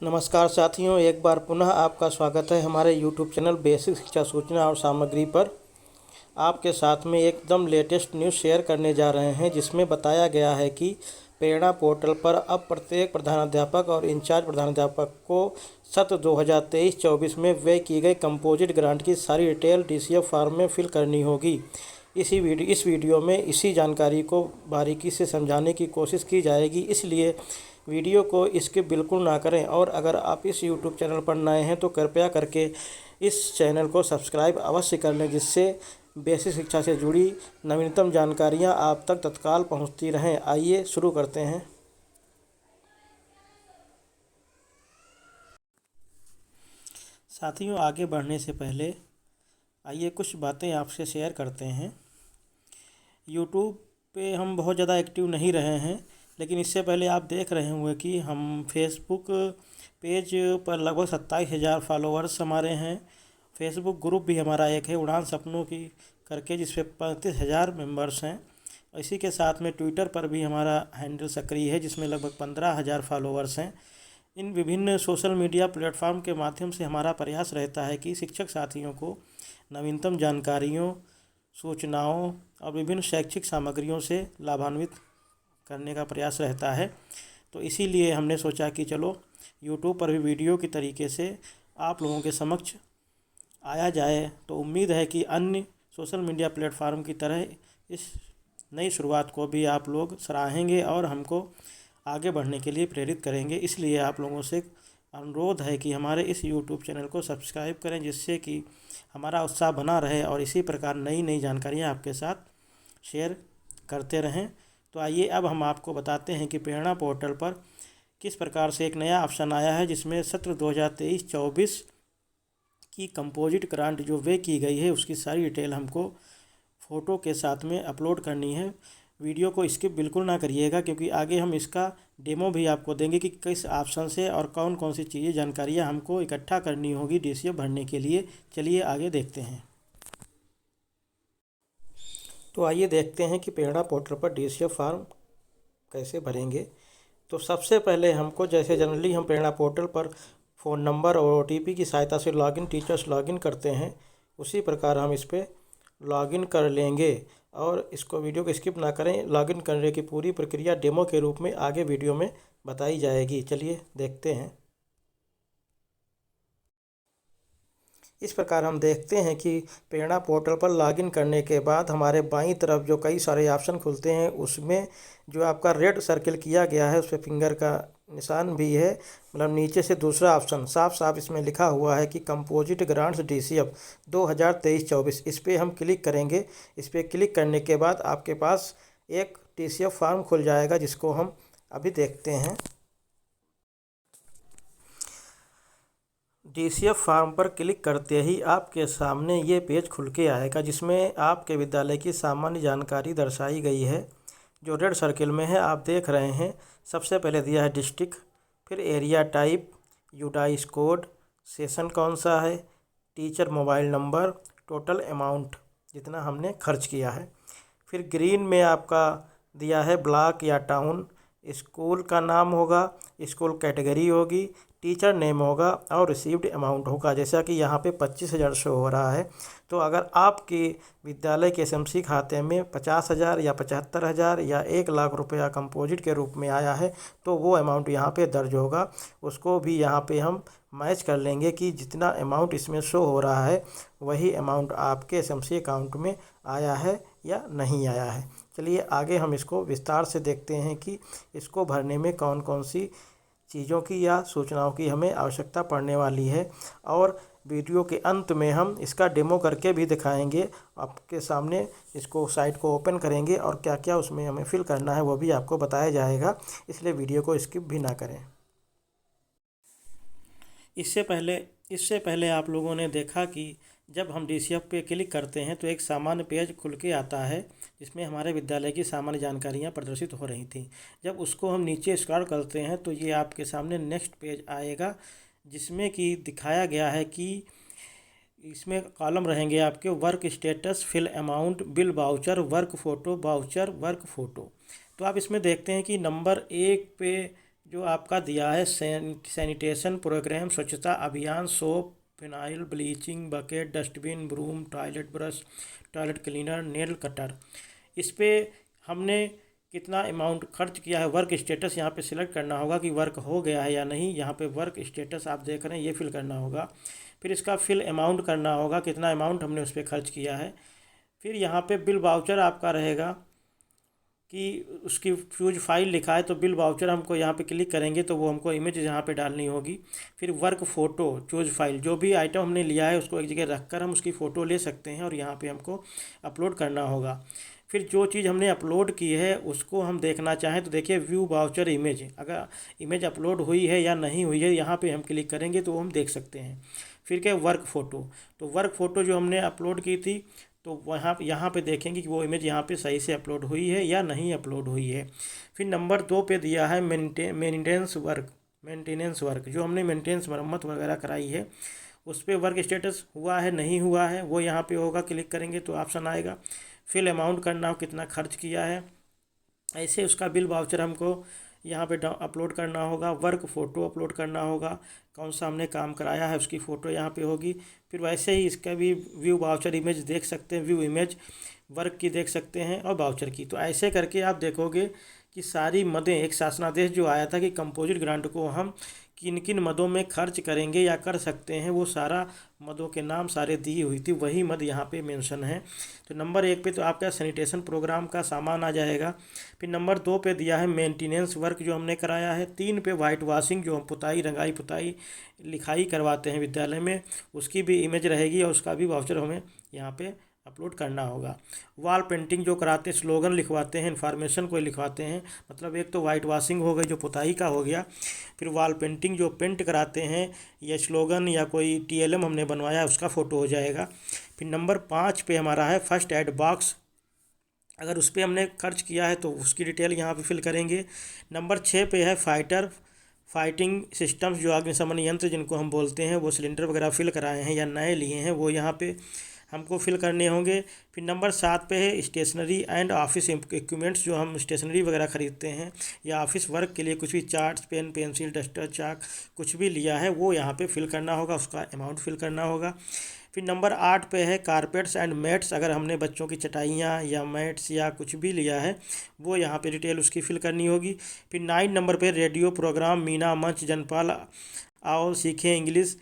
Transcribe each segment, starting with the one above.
नमस्कार साथियों, एक बार पुनः आपका स्वागत है हमारे यूट्यूब चैनल बेसिक शिक्षा सूचना और सामग्री पर। आपके साथ में एकदम लेटेस्ट न्यूज़ शेयर करने जा रहे हैं, जिसमें बताया गया है कि प्रेरणा पोर्टल पर अब प्रत्येक प्रधानाध्यापक और इंचार्ज प्रधानाध्यापक को सत्र 2023-24 में व्यय की गई कंपोजिट ग्रांट की सारी डिटेल DCF फॉर्म में फिल करनी होगी। इस वीडियो में इसी जानकारी को बारीकी से समझाने की कोशिश की जाएगी, इसलिए वीडियो को स्किप बिल्कुल ना करें। और अगर आप इस यूट्यूब चैनल पर नए हैं तो कृपया करके इस चैनल को सब्सक्राइब अवश्य कर लें, जिससे बेसिक शिक्षा से जुड़ी नवीनतम जानकारियां आप तक तत्काल पहुंचती रहें। आइए शुरू करते हैं। साथियों, आगे बढ़ने से पहले आइए कुछ बातें आपसे शेयर करते हैं। यूट्यूब पे हम बहुत ज़्यादा एक्टिव नहीं रहे हैं, लेकिन इससे पहले आप देख रहे होंगे कि हम फेसबुक पेज पर लगभग 27,000 फॉलोअर्स हमारे हैं। फेसबुक ग्रुप भी हमारा एक है, उड़ान सपनों की करके, जिस पे 35,000 मेंबर्स हैं। इसी के साथ में ट्विटर पर भी हमारा हैंडल सक्रिय है, जिसमें लगभग 15,000 फॉलोअर्स हैं। इन विभिन्न सोशल मीडिया प्लेटफॉर्म के माध्यम से हमारा प्रयास रहता है कि शिक्षक साथियों को नवीनतम जानकारियों, सूचनाओं और विभिन्न शैक्षिक सामग्रियों से लाभान्वित करने का प्रयास रहता है। तो इसीलिए हमने सोचा कि चलो यूट्यूब पर भी वीडियो की तरीके से आप लोगों के समक्ष आया जाए। तो उम्मीद है कि अन्य सोशल मीडिया प्लेटफॉर्म की तरह इस नई शुरुआत को भी आप लोग सराहेंगे और हमको आगे बढ़ने के लिए प्रेरित करेंगे। इसलिए आप लोगों से अनुरोध है कि हमारे इस यूट्यूब चैनल को सब्सक्राइब करें, जिससे कि हमारा उत्साह बना रहे और इसी प्रकार नई नई जानकारियाँ आपके साथ शेयर करते रहें। तो आइए अब हम आपको बताते हैं कि प्रेरणा पोर्टल पर किस प्रकार से एक नया ऑप्शन आया है, जिसमें सत्र 2023-24 की कंपोजिट ग्रांट जो व्यय की गई है उसकी सारी डिटेल हमको फ़ोटो के साथ में अपलोड करनी है। वीडियो को स्किप बिल्कुल ना करिएगा, क्योंकि आगे हम इसका डेमो भी आपको देंगे कि किस ऑप्शन से और कौन कौन सी चीज़ें जानकारियाँ हमको इकट्ठा करनी होगी DCF भरने के लिए। चलिए आगे देखते हैं। तो आइए देखते हैं कि प्रेरणा पोर्टल पर DCF फॉर्म कैसे भरेंगे। तो सबसे पहले हमको, जैसे जनरली हम प्रेरणा पोर्टल पर फ़ोन नंबर और OTP की सहायता से टीचर्स लॉगिन करते हैं, उसी प्रकार हम इस पर लॉगिन कर लेंगे। और इसको वीडियो को स्किप ना करें, लॉगिन करने की पूरी प्रक्रिया डेमो के रूप में आगे वीडियो में बताई जाएगी। चलिए देखते हैं। इस प्रकार हम देखते हैं कि प्रेरणा पोर्टल पर लॉगिन करने के बाद हमारे बाईं तरफ जो कई सारे ऑप्शन खुलते हैं, उसमें जो आपका रेड सर्किल किया गया है उस पर फिंगर का निशान भी है, मतलब नीचे से दूसरा ऑप्शन साफ साफ इसमें लिखा हुआ है कि कंपोजिट ग्रांट्स DCF 2023-24। इस पर हम क्लिक करेंगे। इस पर क्लिक करने के बाद आपके पास एक DCF फॉर्म खुल जाएगा, जिसको हम अभी देखते हैं। DCF फॉर्म पर क्लिक करते ही आपके सामने ये पेज खुल के आएगा, जिसमें आपके विद्यालय की सामान्य जानकारी दर्शाई गई है। जो रेड सर्किल में है आप देख रहे हैं, सबसे पहले दिया है डिस्ट्रिक्ट, फिर area type, UDISE code, session कौन सा है, teacher mobile number, total amount जितना हमने खर्च किया है। फिर ग्रीन में आपका दिया है ब्लॉक या टाउन, स्कूल का नाम होगा, स्कूल कैटेगरी होगी, टीचर नेम होगा और रिसीव्ड अमाउंट होगा। जैसा कि यहाँ पे 25,000 शो हो रहा है। तो अगर आपके विद्यालय के SMC खाते में 50,000 या 75,000 या 1,00,000 रुपया कंपोजिट के रूप में आया है, तो वो अमाउंट यहाँ पे दर्ज होगा। उसको भी यहाँ पे हम मैच कर लेंगे कि जितना अमाउंट इसमें शो हो रहा है वही अमाउंट आपके SMC अकाउंट में आया है या नहीं आया है। चलिए आगे हम इसको विस्तार से देखते हैं कि इसको भरने में कौन कौन सी चीज़ों की या सूचनाओं की हमें आवश्यकता पड़ने वाली है। और वीडियो के अंत में हम इसका डेमो करके भी दिखाएंगे आपके सामने। इसको साइट को ओपन करेंगे और क्या क्या उसमें हमें फिल करना है वो भी आपको बताया जाएगा, इसलिए वीडियो को स्किप भी ना करें। इससे पहले आप लोगों ने देखा कि जब हम DCF पे क्लिक करते हैं तो एक सामान्य पेज खुल के आता है, जिसमें हमारे विद्यालय की सामान्य जानकारियाँ प्रदर्शित हो रही थी। जब उसको हम नीचे स्क्रॉल करते हैं तो ये आपके सामने नेक्स्ट पेज आएगा, जिसमें कि दिखाया गया है कि इसमें कॉलम रहेंगे आपके work status, fill amount, bill voucher, work photo voucher, work photo. तो आप इसमें देखते हैं कि नंबर 1 पे जो आपका दिया है सैनिटेशन प्रोग्राम, स्वच्छता अभियान, soap, phenyl, bleaching bucket, dustbin, broom, toilet brush, toilet cleaner, nail cutter, इस पे हमने कितना अमाउंट खर्च किया है। वर्क स्टेटस यहाँ पे सिलेक्ट करना होगा कि वर्क हो गया है या नहीं। यहाँ पे वर्क स्टेटस आप देख रहे हैं, ये फिल करना होगा। फिर इसका फिल अमाउंट करना होगा, कितना अमाउंट हमने उस पर खर्च किया है। फिर यहाँ पे बिल वाउचर आपका रहेगा कि उसकी फ्यूज फाइल लिखा है, तो बिल वाउचर हमको यहाँ पे क्लिक करेंगे तो वो हमको इमेज यहाँ पे डालनी होगी। फिर वर्क फ़ोटो चूज फाइल, जो भी आइटम हमने लिया है उसको एक जगह रख कर हम उसकी फ़ोटो ले सकते हैं और यहाँ पे हमको अपलोड करना होगा। फिर जो चीज़ हमने अपलोड की है उसको हम देखना चाहें तो देखिए व्यू वाउचर इमेज, अगर इमेज अपलोड हुई है या नहीं हुई है यहाँ पे हम क्लिक करेंगे तो हम देख सकते हैं। फिर क्या वर्क फ़ोटो, तो वर्क फ़ोटो जो हमने अपलोड की थी तो वहाँ यहाँ पे देखेंगे कि वो इमेज यहाँ पे सही से अपलोड हुई है या नहीं अपलोड हुई है। फिर नंबर 2 पे दिया है मेंटेनेंस वर्क, जो हमने मेंटेनेंस मरम्मत वगैरह कराई है उस पर वर्क स्टेटस हुआ है नहीं हुआ है वो यहाँ पे होगा। क्लिक करेंगे तो ऑप्शन आएगा। फिल अमाउंट करना हो, कितना खर्च किया है। ऐसे उसका बिल वाउचर हमको यहाँ पे अपलोड करना होगा। वर्क फ़ोटो अपलोड करना होगा, कौन सा हमने काम कराया है उसकी फ़ोटो यहाँ पे होगी। फिर वैसे ही इसका भी व्यू वाउचर इमेज देख सकते हैं, व्यू इमेज वर्क की देख सकते हैं और वाउचर की। तो ऐसे करके आप देखोगे कि सारी मदें, एक शासनादेश जो आया था कि कंपोजिट ग्रांट को हम किन किन मदों में खर्च करेंगे या कर सकते हैं, वो सारा मदों के नाम सारे दी हुई थी, वही मद यहाँ पे मेंशन है। तो नंबर 1 पे तो आपका सैनिटेशन प्रोग्राम का सामान आ जाएगा। फिर नंबर 2 पे दिया है मेंटेनेंस वर्क जो हमने कराया है। 3 पे वाइट वॉशिंग, जो हम पुताई रंगाई पुताई लिखाई करवाते हैं विद्यालय में, उसकी भी इमेज रहेगी और उसका भी वाउचर हमें यहाँ पे अपलोड करना होगा। वॉल पेंटिंग जो कराते हैं, स्लोगन लिखवाते हैं, इन्फॉर्मेशन को लिखवाते हैं, मतलब एक तो वाइट वॉशिंग हो गई जो पुताई का हो गया। फिर वॉल पेंटिंग जो पेंट कराते हैं या स्लोगन या कोई टीएलएम हमने बनवाया है उसका फ़ोटो हो जाएगा। फिर नंबर 5 पे हमारा है फर्स्ट एड बॉक्स, अगर उस पर हमने खर्च किया है तो उसकी डिटेल यहाँ पे फिल करेंगे। नंबर 6 पे है फाइटिंग सिस्टम्स, जो अग्निशमन यंत्र जिनको हम बोलते हैं, वो सिलेंडर वगैरह फिल कराए हैं या नए लिए हैं वो यहाँ पे हमको फिल करने होंगे। फिर नंबर 7 पे है स्टेशनरी एंड ऑफिस इक्विपमेंट्स, जो हम स्टेशनरी वगैरह ख़रीदते हैं या ऑफिस वर्क के लिए कुछ भी चार्ट्स, पेन, पेंसिल, डस्टर, चाक कुछ भी लिया है वो यहाँ पे फिल करना होगा, उसका अमाउंट फिल करना होगा। फिर नंबर 8 पे है कारपेट्स एंड मैट्स, अगर हमने बच्चों की चटाइयाँ या मैट्स या कुछ भी लिया है वो यहाँ पे डिटेल उसकी फिल करनी होगी। फिर 9 नंबर पे रेडियो प्रोग्राम, मीना मंच, जनपाल आओ सीखें इंग्लिश,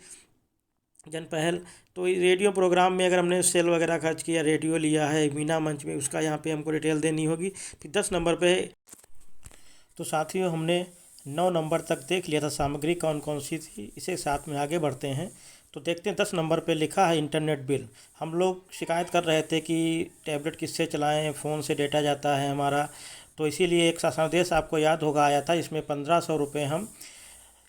जनपहल, तो रेडियो प्रोग्राम में अगर हमने सेल वगैरह खर्च किया, रेडियो लिया है मीना मंच में, उसका यहाँ पे हमको डिटेल देनी होगी। फिर 10 नंबर पे, तो साथियों हमने 9 नंबर तक देख लिया था सामग्री कौन कौन सी थी। इसे साथ में आगे बढ़ते हैं तो देखते हैं 10 नंबर पे लिखा है इंटरनेट बिल। हम लोग शिकायत कर रहे थे कि टैबलेट किससे चलाएं, फ़ोन से डेटा जाता है हमारा, तो इसीलिए एक शासनादेश आपको याद होगा आया था, इसमें 1500 रुपये हम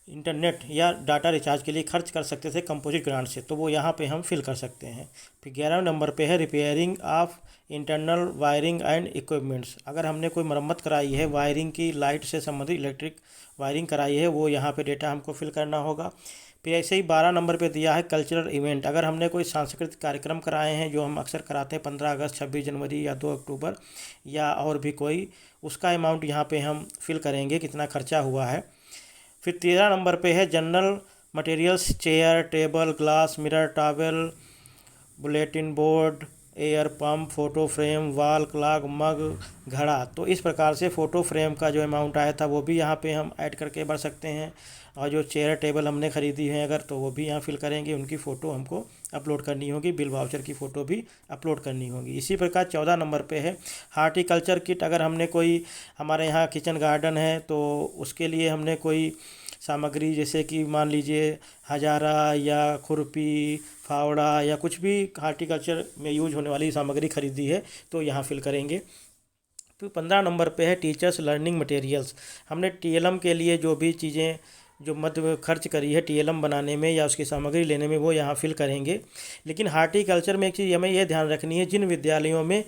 इंटरनेट या डाटा रिचार्ज के लिए खर्च कर सकते थे कंपोजिट ग्रांट से, तो वो यहाँ पे हम फिल कर सकते हैं। फिर 11 नंबर पे है repairing of internal wiring and equipments, अगर हमने कोई मरम्मत कराई है वायरिंग की, लाइट से संबंधित इलेक्ट्रिक वायरिंग कराई है, वो यहाँ पे डेटा हमको फिल करना होगा। फिर ऐसे ही 12 नंबर पे दिया है कल्चरल इवेंट, अगर हमने कोई सांस्कृतिक कार्यक्रम कराए हैं जो हम अक्सर कराते हैं 15 अगस्त, 26 जनवरी या 2 अक्टूबर या और भी कोई, उसका अमाउंट यहाँ पे हम फिल करेंगे कितना खर्चा हुआ है। फिर 13 नंबर पे है general materials, chair, table, glass, mirror, towel, bulletin board, air pump, photo frame, wall clock, mug, घड़ा, तो इस प्रकार से फ़ोटो फ्रेम का जो अमाउंट आया था वो भी यहाँ पे हम ऐड करके भर सकते हैं। और जो चेयर टेबल हमने ख़रीदी है अगर, तो वो भी यहाँ फिल करेंगे, उनकी फ़ोटो हमको अपलोड करनी होगी, बिल वाउचर की फ़ोटो भी अपलोड करनी होगी। इसी प्रकार 14 नंबर पे है हार्टिकल्चर किट, अगर हमने कोई, हमारे यहाँ किचन गार्डन है तो उसके लिए हमने कोई सामग्री जैसे कि मान लीजिए हजारा या खुरपी, फावड़ा या कुछ भी हार्टिकल्चर में यूज होने वाली सामग्री खरीदी है तो यहाँ फिल करेंगे। फिर 15 नंबर पे है टीचर्स लर्निंग मटेरियल्स, हमने टीएलएम के लिए जो भी चीज़ें जो मद खर्च करी है टीएलएम बनाने में या उसकी सामग्री लेने में वो यहाँ फिल करेंगे। लेकिन हार्टिकल्चर में एक चीज़ हमें ये ध्यान रखनी है, जिन विद्यालयों में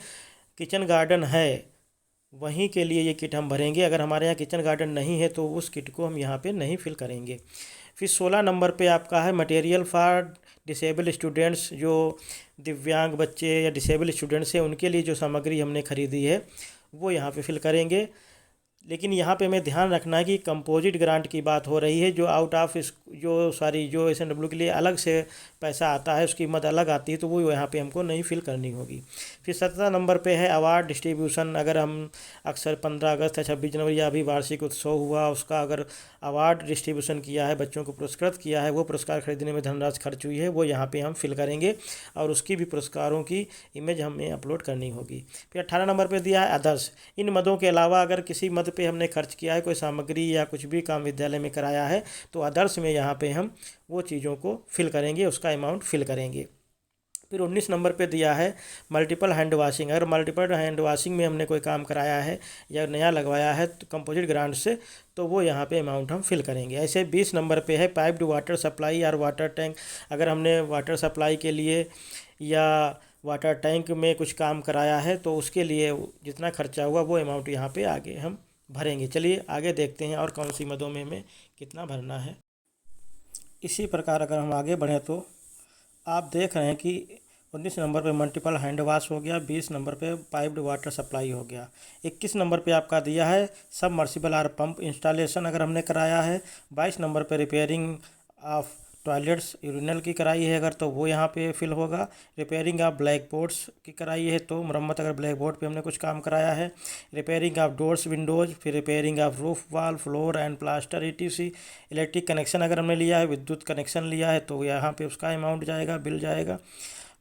किचन गार्डन है वहीं के लिए ये किट हम भरेंगे, अगर हमारे यहाँ किचन गार्डन नहीं है तो उस किट को हम यहाँ पे नहीं फिल करेंगे। फिर 16 नंबर पे आपका है मटेरियल फॉर डिसेबल स्टूडेंट्स, जो दिव्यांग बच्चे या डिसेबल स्टूडेंट्स हैं उनके लिए जो सामग्री हमने खरीदी है वो यहाँ पे फिल करेंगे। लेकिन यहाँ पे हमें ध्यान रखना है कि कंपोजिट ग्रांट की बात हो रही है, जो आउट ऑफ इस जो एस.एन.डब्ल्यू के लिए अलग से पैसा आता है, उसकी मद अलग आती है, तो वो यहाँ पे हमको नहीं फिल करनी होगी। फिर 17 नंबर पे है अवार्ड डिस्ट्रीब्यूशन। अगर हम अक्सर 15 अगस्त या 26 जनवरी या अभी वार्षिक उत्सव हुआ, उसका अगर अवार्ड डिस्ट्रीब्यूशन किया है, बच्चों को पुरस्कृत किया है, वो पुरस्कार खरीदने में धनराशि खर्च हुई है, वो यहाँ पे हम फिल करेंगे और उसकी भी पुरस्कारों की इमेज हमें अपलोड करनी होगी। फिर 18 नंबर पे दिया है अदर्स। इन मदों के अलावा अगर किसी मद पे हमने खर्च किया है, कोई सामग्री या कुछ भी काम विद्यालय में कराया है, तो अदर्स में यहाँ पे हम वो चीज़ों को फिल करेंगे, उसका अमाउंट फिल करेंगे। फिर 19 नंबर पे दिया है मल्टीपल हैंड वाशिंग। अगर मल्टीपल हैंड वाशिंग में हमने कोई काम कराया है या नया लगवाया है तो कंपोजिट ग्रांट से, तो वो यहाँ पे अमाउंट हम फिल करेंगे। ऐसे 20 नंबर पे है पाइप्ड वाटर सप्लाई और वाटर टैंक। अगर हमने वाटर सप्लाई के लिए या वाटर टैंक में कुछ काम कराया है तो उसके लिए जितना खर्चा हुआ वो अमाउंट यहाँ पे आगे हम भरेंगे। चलिए आगे देखते हैं और कौन सी मदों में हमें कितना भरना है। इसी प्रकार अगर हम आगे बढ़ें तो आप देख रहे हैं कि 19 नंबर पे मल्टीपल हैंड वाश हो गया, 20 नंबर पे पाइप्ड वाटर सप्लाई हो गया, 21 नंबर पे आपका दिया है सबमर्सिबल आर पंप इंस्टॉलेशन अगर हमने कराया है, 22 नंबर पे रिपेयरिंग ऑफ टॉयलेट्स यूरिनल की कराई है अगर, तो वो यहाँ पे फिल होगा। रिपेयरिंग ऑफ ब्लैक बोर्ड्स की कराई है तो मरम्मत, अगर ब्लैक बोर्ड पे हमने कुछ काम कराया है। रिपेयरिंग ऑफ डोर्स विंडोज़, फिर repairing of roof wall floor and plaster ETC। Electric connection अगर हमने लिया है, विद्युत कनेक्शन लिया है, तो यहाँ पे उसका अमाउंट जाएगा, बिल जाएगा।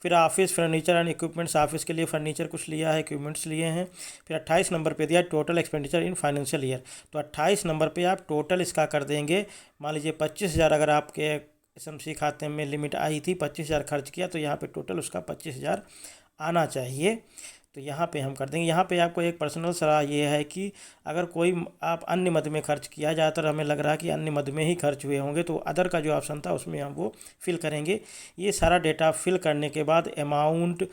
फिर office furniture and equipments, office के लिए फर्नीचर कुछ लिया है, इक्विपमेंट्ट्स लिए हैं। फिर 28 नंबर पे दिया total expenditure in financial year. तो 28 नंबर पे आप टोटल इसका कर देंगे। मान लीजिए 25,000 अगर आपके SMC खाते में लिमिट आई थी, 25,000 खर्च किया, तो यहाँ पे टोटल उसका 25,000 आना चाहिए। तो यहाँ पे हम कर देंगे। यहाँ पे आपको एक पर्सनल सलाह ये है कि अगर कोई आप अन्य मद में खर्च किया, ज़्यादातर हमें लग रहा है कि अन्य मद में ही खर्च हुए होंगे, तो अदर का जो ऑप्शन था उसमें हम वो फिल करेंगे। ये सारा डेटा फिल करने के बाद अमाउंट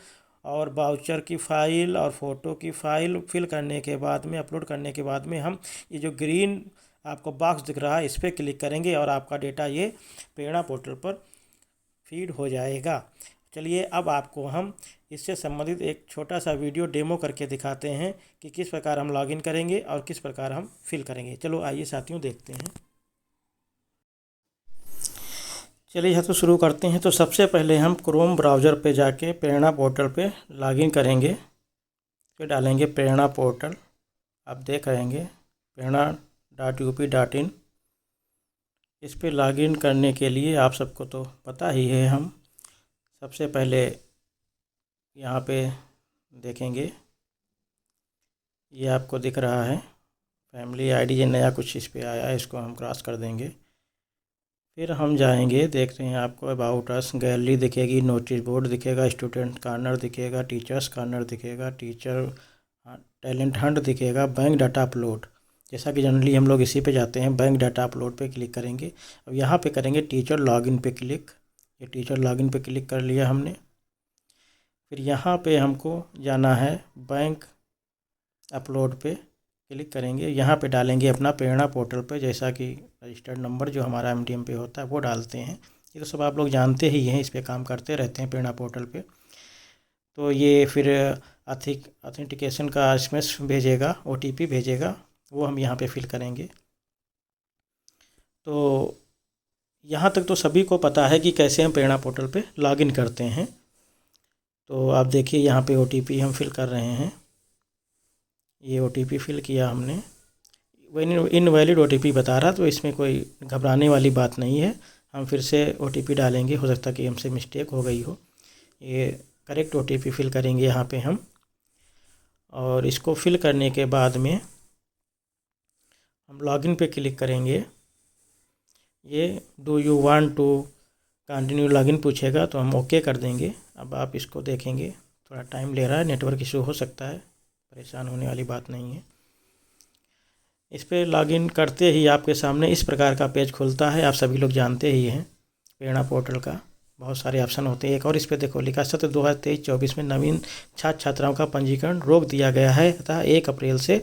और बाउचर की फ़ाइल और फ़ोटो की फ़ाइल फिल करने के बाद में, अपलोड करने के बाद में, हम ये जो ग्रीन आपको बॉक्स दिख रहा है इस पर क्लिक करेंगे और आपका डेटा ये प्रेरणा पोर्टल पर फीड हो जाएगा। चलिए अब आपको हम इससे संबंधित एक छोटा सा वीडियो डेमो करके दिखाते हैं कि किस प्रकार हम लॉगिन करेंगे और किस प्रकार हम फिल करेंगे। चलो आइए साथियों देखते हैं। चलिए यहाँ तो शुरू करते हैं। तो सबसे पहले हम क्रोम ब्राउज़र पे जाके प्रेरणा पोर्टल पे लॉगिन करेंगे। फिर डालेंगे प्रेरणा पोर्टल। आप देख रहेंगे prerana.up.in। इस पे लॉगिन करने के लिए आप सबको तो पता ही है, हम सबसे पहले यहाँ पे देखेंगे, ये आपको दिख रहा है फैमिली आईडी, ये नया कुछ इस पे आया है, इसको हम क्रॉस कर देंगे। फिर हम जाएंगे, देख रहे हैं आपको अबाउट अस, गैलरी दिखेगी, नोटिस बोर्ड दिखेगा, स्टूडेंट कॉर्नर दिखेगा, टीचर्स कॉर्नर दिखेगा, टीचर टैलेंट हंट दिखेगा, बैंक डाटा अपलोड। जैसा कि जनरली हम लोग इसी पे जाते हैं, बैंक डाटा अपलोड पे क्लिक करेंगे। अब यहाँ पे करेंगे टीचर लॉगिन पे क्लिक। ये टीचर लॉगिन पे क्लिक कर लिया हमने। फिर यहाँ पे हमको जाना है बैंक अपलोड पे क्लिक करेंगे। यहाँ पे डालेंगे अपना प्रेरणा पोर्टल पे, जैसा कि रजिस्टर्ड नंबर जो हमारा MDM पे होता है वो डालते हैं। ये तो सब आप लोग जानते ही हैं, इस पर काम करते रहते हैं प्रेरणा पोर्टल पे। तो ये फिर ऑथेंटिकेशन का SMS भेजेगा, OTP भेजेगा, वो हम यहाँ पे फिल करेंगे। तो यहाँ तक तो सभी को पता है कि कैसे हम प्रेरणा पोर्टल पे लॉगिन करते हैं। तो आप देखिए यहाँ पे OTP हम फिल कर रहे हैं। ये OTP फिल किया हमने, वो इनवैलिड OTP बता रहा, तो इसमें कोई घबराने वाली बात नहीं है। हम फिर से OTP डालेंगे, हो सकता है कि हमसे मिस्टेक हो गई हो। ये करेक्ट OTP फिल करेंगे यहाँ पे हम, और इसको फिल करने के बाद में हम लॉगिन पे क्लिक करेंगे। ये do you want to continue login पूछेगा, तो हम ओके कर देंगे। अब आप इसको देखेंगे, थोड़ा टाइम ले रहा है, नेटवर्क इशू हो सकता है, परेशान होने वाली बात नहीं है। इस पर लॉगिन करते ही आपके सामने इस प्रकार का पेज खुलता है। आप सभी लोग जानते ही हैं प्रेरणा पोर्टल का बहुत सारे ऑप्शन होते हैं। एक और इस पर देखो लिखा, सत्र 2023-24 में नवीन छात्र छात्राओं का पंजीकरण रोक दिया गया है तथा 1 अप्रैल से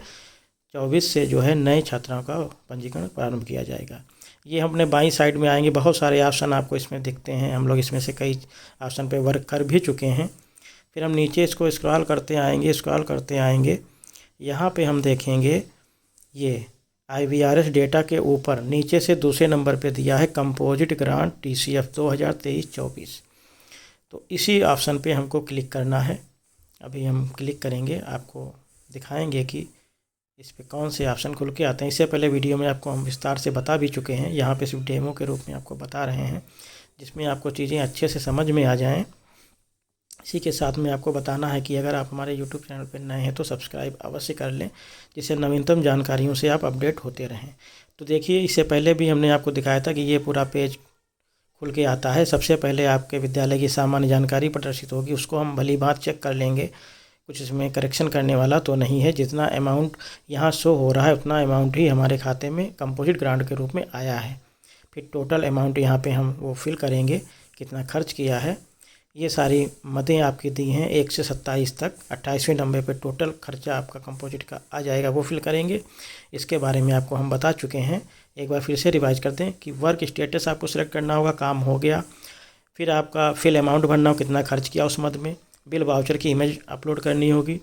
24 से जो है नए छात्राओं का पंजीकरण प्रारंभ किया जाएगा। ये हमने बाईं साइड में आएंगे, बहुत सारे ऑप्शन आपको इसमें दिखते हैं। हम लोग इसमें से कई ऑप्शन पे वर्क कर भी चुके हैं। फिर हम नीचे इसको स्क्रॉल करते आएंगे, यहाँ पे हम देखेंगे ये IVRS डेटा के ऊपर नीचे से दूसरे नंबर पे दिया है कंपोजिट ग्रांट TCF 2023-24। तो इसी ऑप्शन पे हमको क्लिक करना है। अभी हम क्लिक करेंगे, आपको दिखाएंगे कि इस पे कौन से ऑप्शन खुल के आते हैं। इससे पहले वीडियो में आपको हम विस्तार से बता भी चुके हैं, यहाँ पे सिर्फ डेमो के रूप में आपको बता रहे हैं, जिसमें आपको चीज़ें अच्छे से समझ में आ जाएं। इसी के साथ में आपको बताना है कि अगर आप हमारे YouTube चैनल पर नए हैं तो सब्सक्राइब अवश्य कर लें, जिससे नवीनतम जानकारियों से आप अपडेट होते रहें। तो देखिए, इससे पहले भी हमने आपको दिखाया था कि ये पूरा पेज खुल के आता है। सबसे पहले आपके विद्यालय की सामान्य जानकारी प्रदर्शित होगी, उसको हम भली बात चेक कर लेंगे। कुछ इसमें करेक्शन करने वाला तो नहीं है। जितना अमाउंट यहाँ शो हो रहा है उतना अमाउंट ही हमारे खाते में कंपोजिट ग्रांट के रूप में आया है। फिर टोटल अमाउंट यहाँ पे हम वो फिल करेंगे, कितना खर्च किया है। ये सारी मदें आपकी दी हैं 1 से 27 तक। 28वें नंबर पे टोटल खर्चा आपका कंपोजिट का आ जाएगा, वो फिल करेंगे। इसके बारे में आपको हम बता चुके हैं, एक बार फिर से रिवाइज करते हैं कि वर्क स्टेटस आपको सिलेक्ट करना होगा, काम हो गया। फिर आपका फिल अमाउंट भरना हो, कितना खर्च किया उस मद में। बिल वाउचर की इमेज अपलोड करनी होगी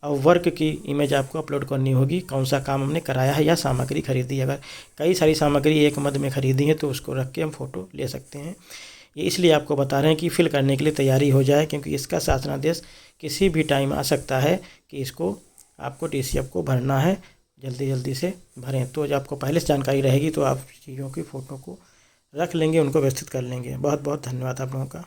और वर्क की इमेज आपको अपलोड करनी होगी, कौन सा काम हमने कराया है या सामग्री खरीदी। अगर कई सारी सामग्री एक मद में खरीदी है तो उसको रख के हम फ़ोटो ले सकते हैं। ये इसलिए आपको बता रहे हैं कि फिल करने के लिए तैयारी हो जाए, क्योंकि इसका शासनादेश किसी भी टाइम आ सकता है कि इसको आपको TCF को भरना है। जल्दी से भरें, तो जब आपको पहले से जानकारी रहेगी तो आप चीज़ों की फ़ोटो को रख लेंगे, उनको व्यवस्थित कर लेंगे। बहुत बहुत धन्यवाद आप लोगों का।